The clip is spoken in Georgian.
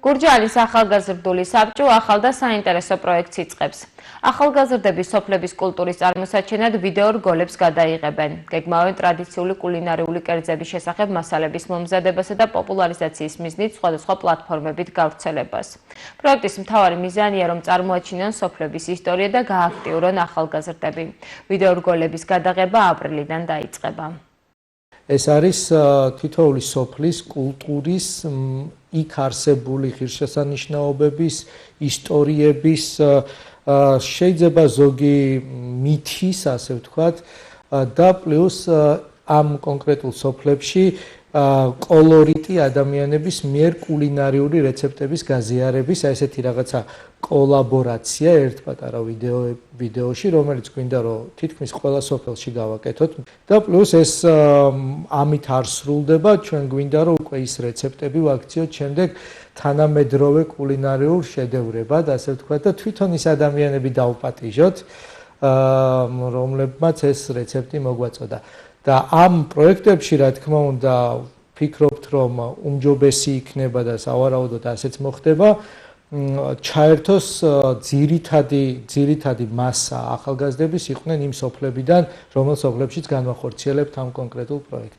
გურჯაანის ახალგაზრდული საბჭო ახალ და საინტერესო პროექტს იწყებს. ახალგაზრდები სოფლების კულტურის წარმოსაჩენად ვიდეო რგოლებს გადაიღებენ. გეგმავენ ტრადიციული კულინარიული კერძების შესახებ მასალების მომზადებასა და პოპულარიზაციის მიზნით სხვადასხვა პლატფორმებით გავრცელებას. პროექტის მთავარი მიზანია, რომ წარმოაჩინონ სოფლების ისტორია და გააქტიურონ ახალგაზრდები. ვიდეო რგოლების გადაღება აპრილიდან დაიწყება. ეს არის თითოეული სოფლის კულტურის იქ არსებული ღირსშესანიშნაობების, ისტორიების, შეიძლება ზოგი მითის, ასე ვთქვათ, და პლუს ამ კონკრეტულ სოფლებში კოლორიტი ადამიანების მიერ კულინარიული რეცეპტების გაზიარების, ესეთი რაღაცა კოლაბორაცია ერთ პატარა ვიდეოში, რომელიც გვინდა რომ თითქმის ყველა სოფელში გავაკეთოთ. და პლუს ეს ამით არ სრულდება, ჩვენ გვინდა რომ უკვე ის რეცეპტები ვაქციოთ შემდეგ თანამედროვე კულინარიულ შედევრებად, ასე ვთქვათ, და თვითონ ის ადამიანები დავპატიჟოთ, რომლებმაც ეს რეცეპტი მოგვაწოდა. და ამ პროექტებში, რა თქმა უნდა, ვფიქრობთ, რომ უმჯობესი იქნება და სავარაუდოდ ასეც მოხდება, ჩაერთოს ძირითადი მასა ახალგაზრდების იყვნენ იმ სოფლებიდან, რომელ სოფლებშიც განვახორციელებთ ამ კონკრეტულ პროექტს.